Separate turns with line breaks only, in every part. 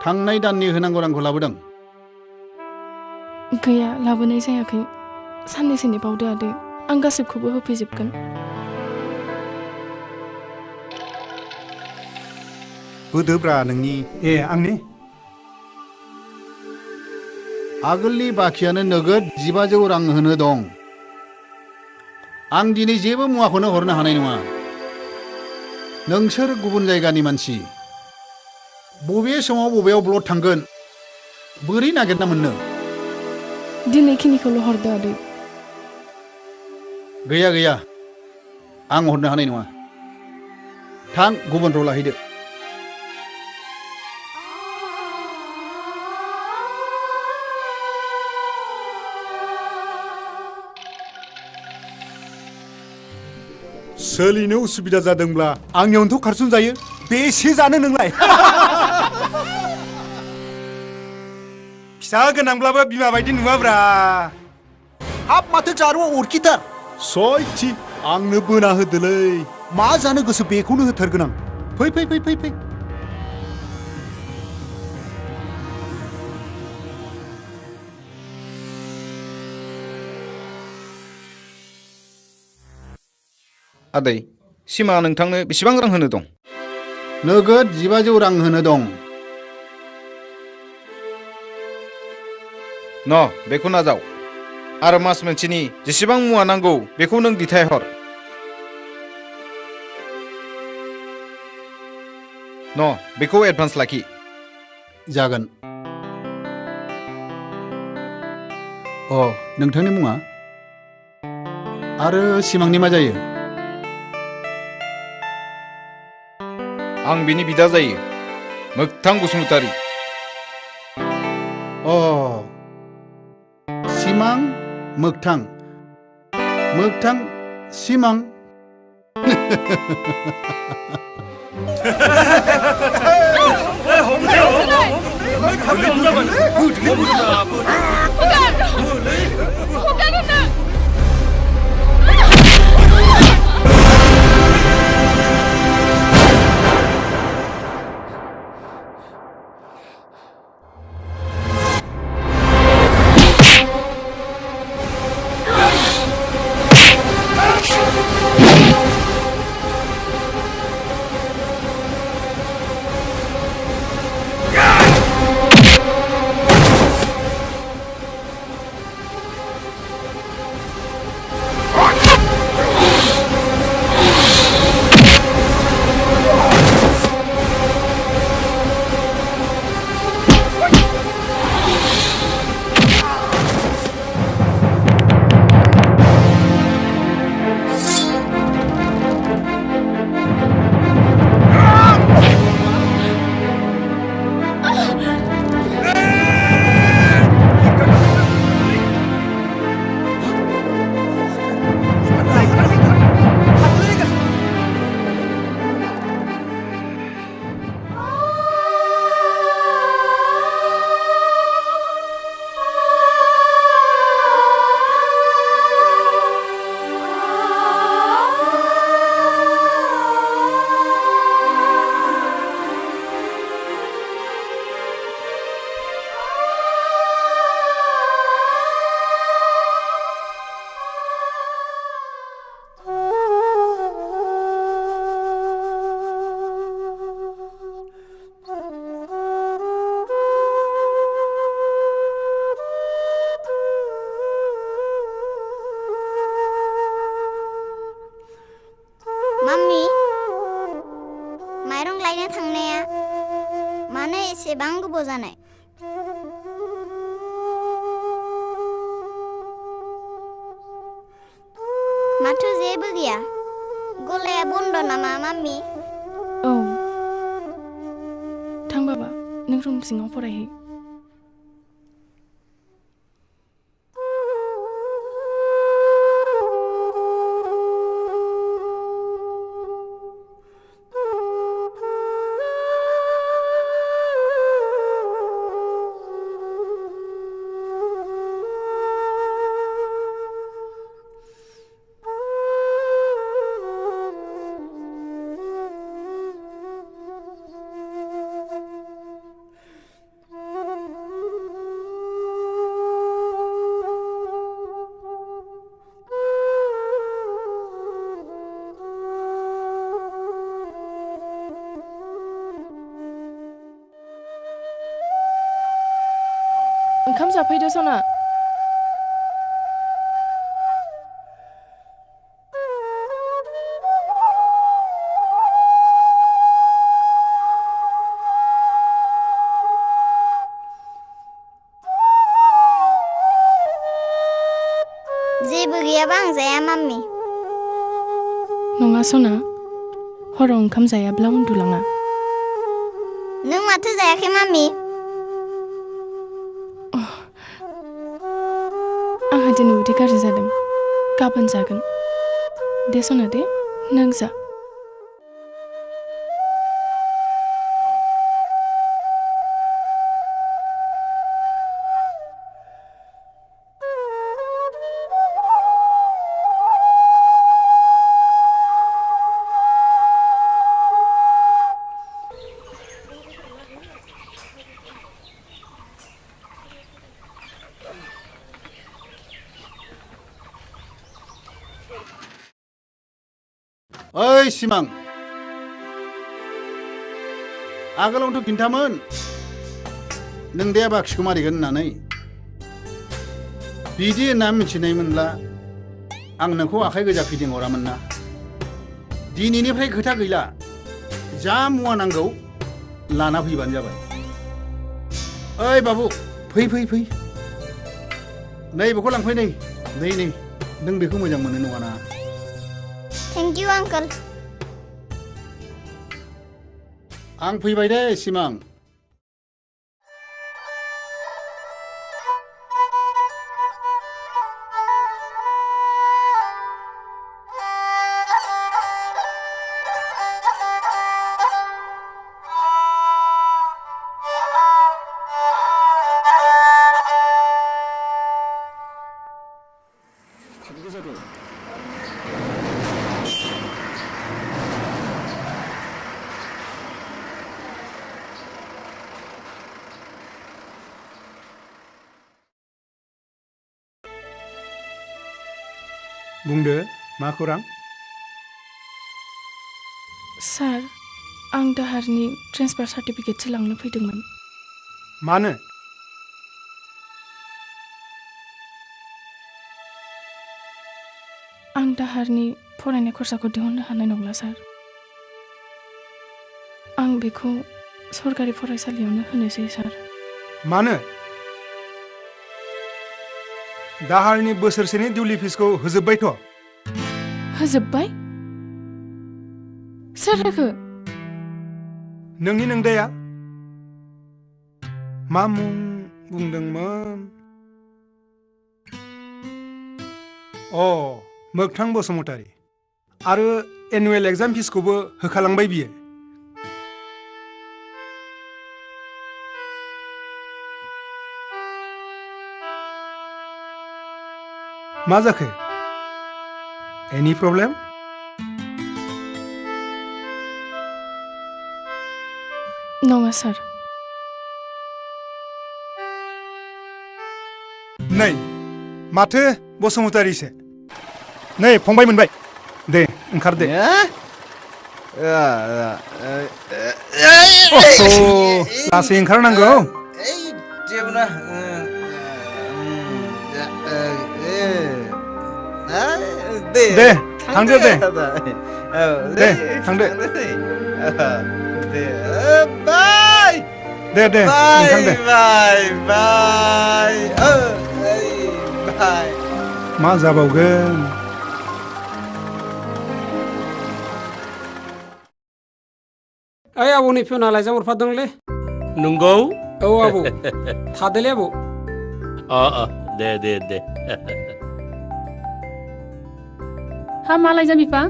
थांनाय दाननि होनांगौ रांखौ लाबोदों?
गैया, लाबोनाय जायाखै। साननैसोनि बावदो आदै, आं गासिबखौबो होफैजोबगोन।
होदोब्रा नोंनि।
आंनि
आगोलनि बाखियानो नोगोद 15,000 रां होनो दं। आं दिनै जेबो मुवाखौनो हरनो हानाय नङा। नोंसोर गुबुन जायगानि मानसि। बबे समाव बबेयाव ब्लड थांगोन बोरै नागिरना मोननो?
दिनैखिनिखौल' हरदो आदै।
गैया गैया, आं हरनो हानाय नङा। थां गुबुनफ्राव लाहैदो।
सोलिनो उसुबिदा जादोंब्ला आंनियावनोथ' खारसन जायो। बेसे जानो नोंलाय? फिसा गोनांब्लाबो बिमा बायदि नुवाब्रा।
हाब माथो जारुआ अरखिथार।
सयथि आंनो बोना होदोलै।
मा जानो गोसो बेखौनो होथारगोन आं। फै फै फै फै फै।
आदै, सिमा नोंथांनो बेसेबां रां होनो दं?
नोगोद 15,000 रां होनो दं।
न बेखौ नाजाव आरो मास मोनसेनि जेसेबां मुवा नांगौ बेखौ नों दिथाय हर। न बेखौ एडभान्स लाखि।
जागोन। नोंथांनि मुङा? आरो सिमांनि मा जायो?
आं बिनि बिदा जायो, मोगथां बसुमतारी।
सिमां मोगथां मोगथां सिमां।
माम्मी, माइरं लायनो थांनाया मानो एसेबां गोबाव जानाय? माथो जेबो गैया। गलाया बन्द नामा माम्मी?
औ। थां बाबा, नों रुम सिङाव फरायहै। ओंखाम जाफैदो सना
जेबो गैयाबा आं जाया माम्मि
नङा सना हराव ओंखाम जायाब्ला उन्दुलाङा
नों माथो जायाखै माम्मि
आंहा दिनै उदै गाज्रि जादों गाबोन जागोन दे सना दे नों जा
ओइ सिमां आगोलावथ' खिन्थामोन नों दे बाखिखौ मारिगोन होननानै बिदि होनना मिथिनायमोनब्ला आं नोंखौ आखाइ गोजा फिदिंहरामोन ना दिनैनिफ्राय खोथा गैला जा मुवा नांगौ लाना फैबानो जाबाय ओइ बाबु फै फै फै नै बेखौ लांफै नै नों बेखौ मोजां मोनो नङाना
थेंक इउ आंकोल
आं फैबाय दे सिमां
बुंदो मा खौरां
सार आं दाहारनि ट्रेन्सफार सार्टिफिकेटसो लांनो फैदोंमोन
मानो
आं दाहारनि फरायनाय खरसाखौ दिहुननो हानाय नंला सार आं बेखौ सरकारि फरायसालियावनो होनोसै सार
मानो दाहारनि बोसोरसेनि डिउलि फिसखौ होजोब्बायथ'
होजोब्बाय सोर होखो
नोंनि नोंदाया मा मुं बुंदोंमोन मोगथां बसुमतारी आरो एनुवेल एग्जाम फिसखौबो होखालांबाय बियो मा जाखो एनी प्रब्लेम
नङा सार
नै माथो बसुमतारीसो नै फंबाय मोनबाय दे ओंखार दे लासै ओंखारनांगौ दे थांदो दे दे थांदो दे दे थां दे मा जाबावगोन
ओइ आबौनि फिउना लाइजाम हरफादोंलै
नंगौ
औ आबौ थादोलै आबौ
दे
हा मा लाइजाम बिफा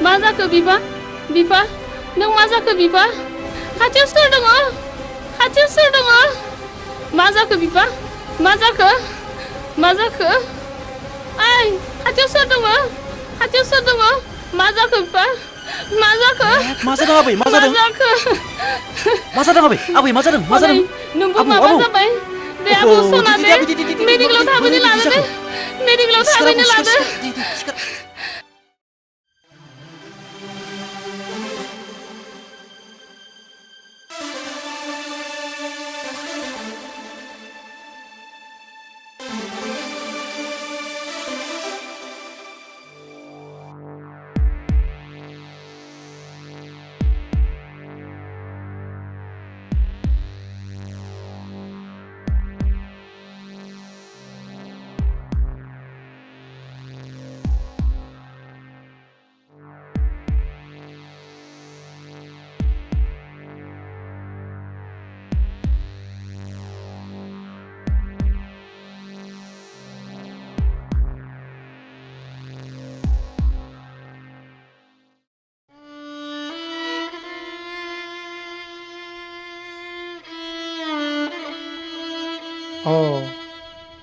मा जाखो बिफा नों मा जाखो बिफा खाथियाव सोर दङ मा जाखो बिफा मा जाखो मा जाखो ओइ खाथियाव सोर दङ खाथियाव सोर दङ मा जाखो बिफा मा जाखो
मा जादों आबै मा जादों मा जादों आबै मा जादों मा जादों
नोंबो
आबौ,
माबा
आबौ।
जाबाय दे आबौ सना दे मेडिकेलाव थाबैनो लादो दे मेडिकेलाव थाबैनो लादो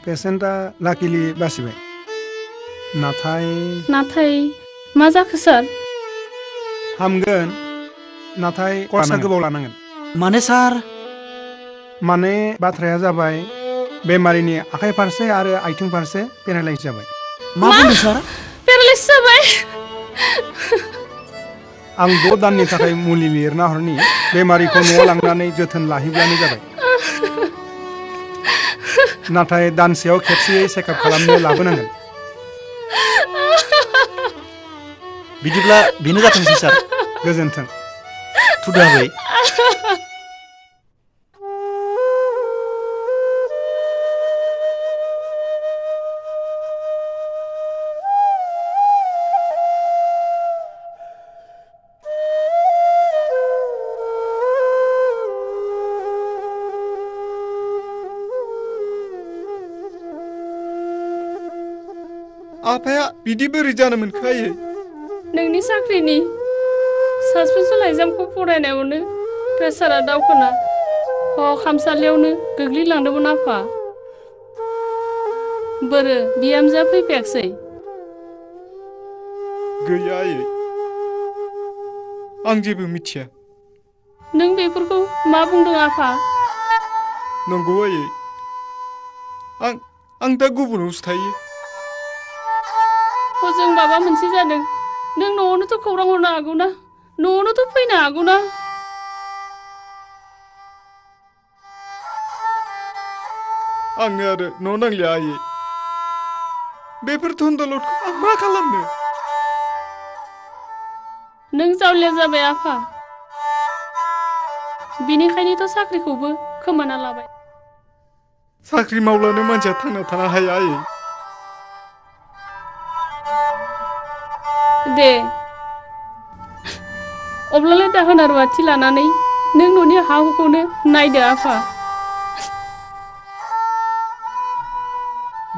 पेसेन्टआ लाकिलि बासिबाय
नाथाय मा जाखो सार
हामगोन नाथाय कर्सआ गोबाव लानांगोन
माने सार
माने बाथ्राया जाबाय बेमारिनि आखाइ फारसे आरो आथिं फारसे पेरालाइज जाबाय
मा बुंदों सार
पेरालाइस जाबाय
आं 6 दाननि थाखाय मुलि लिरना हरनि बेमारिखौ न'आव लांनानै जोथोन लाहैब्लानो जाबाय नाथाय दानसेयाव खेबसेयै चेकआप खालामनो लाबोनांगोन
बिदिब्ला बेनो जाथोंसै सार
गोजोन्थों
थुदो आबै
आफाया बिदि बोरै जानो मोनखो आयै
नोंनि साख्रिनि सासपेन्सन लाइजामखौ फरायनायावनो प्रेसारा दावखोना खामसालियावनो गोग्लैलांदोंमोन आफा बोरो बिहामजोआ फैफायाखिसै
गैया आयै आं जेबो मिथिया
नों बेफोरखौ मा बुंदों आफा
नंगौ आयै आं दा गुबुनावसो थायो
हजों माबा मोनसे जादों नों न'आवनोथ' खौरां हरनो हागौना न'आवनोथ' फैनो हागौना
आंनो आरो न' नांलिया आयै बेफोर धन्दलतखौ आं मा खालामनो
नों जावलिया जाबाय आफा बिनिखायनोथ' साख्रिखौबो खोमाना लाबाय
साख्रि मावब्लानो मानसिया थांना थानो हाया आयै
दे अब्लालाय दाहोना रुवाथि लानानै नों न'नि हा हुखौनो नायदो आफा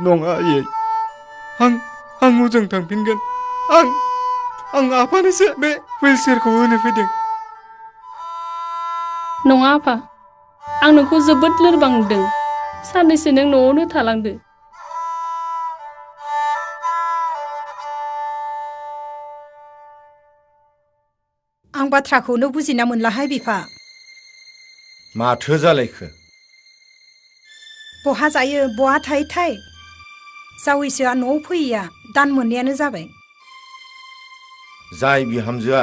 नङा आयै आं हजों थांफिनगोन आं आफानोसो बे हुइलचेयारखौ होनो फैदों
नङा आफा आं नोंखौ जोबोद लोरबां नुदों साननैसो नों न'आवनो थालांदो
आं बाथ्राखौनो बुजिना मोनलाहाय बिफा
माथो जालायखो
बहा जायो बहा थायोथाय जावैसोआ न'आव फैयैया दान मोननायानो जाबाय
जाय बिहामजोआ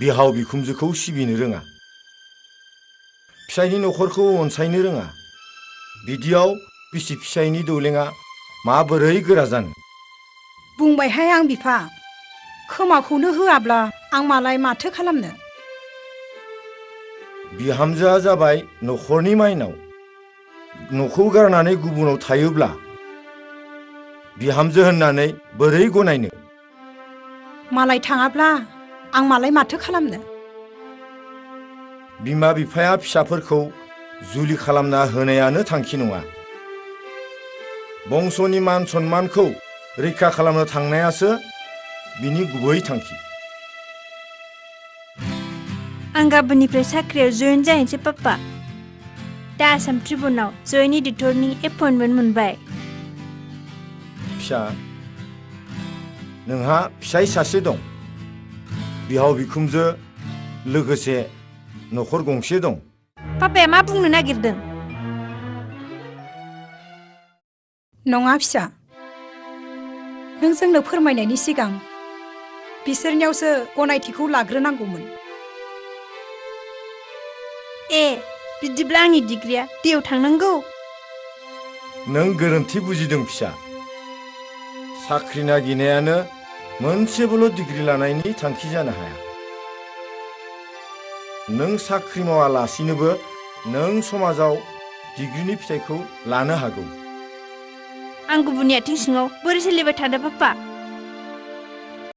बिहाव बिखुमजोखौ सिबिनो रोङा फिसायनि न'खरखौ अनसायनो रोङा बिदियाव बिसि फिसायनि दौलेङा माबोरै गोरा जानो
बुंबायहाय आं बिफा खोमाखौनो होआब्ला आं मालाय माथो खालामनो
बिहामजोआ जाबाय न'खरनि माइनाव न'खौ गारनानै गुबुनाव थायोब्ला बिहामजो होननानै बोरै गनायनो
मालाय थाङाब्ला आं मालाय माथो खालामनो
बिमा बिफाया फिसाफोरखौ जुलि खालामना होनायानो थांखि नङा बंस'नि मान सन्मानखौ रैखा खालामनो थांनायासो बिनि गुबै थांखि
आं गाबोननिफ्राय साख्रियाव जइन जाहैनोसै पापा
दा आसाम ट्रिबुनाव जयन्ट एडिटरनि एपइन्टमेन्ट मोनबाय।
फिसा नोंहा फिसाय सासे दं, बिहाव बिखुमजो लोगोसे न'खर गंसे दं।
पापाया मा बुंनो नागिरदों?
नङा फिसा, नों जोंनो फोरमायनायनि सिगां बिसोरनियावसो गनायथिखौ लाग्रोनांगौमोन।
ए बिदिब्ला आंनि डिग्रिया दैयाव थांनांगौ?
नों गोरोन्थि बुजिदों फिसा। साख्रि नागिरनायानो मोनसेबोल' डिग्रि लानायनि थांखि जानो हाया। नों साख्रि मावालासिनोबो नों समाजाव डिग्रिनि फिथाइखौ लानो हागौ।
आं गुबुननि आथिं सिङाव बोरै सोलिबाय थादों पापा?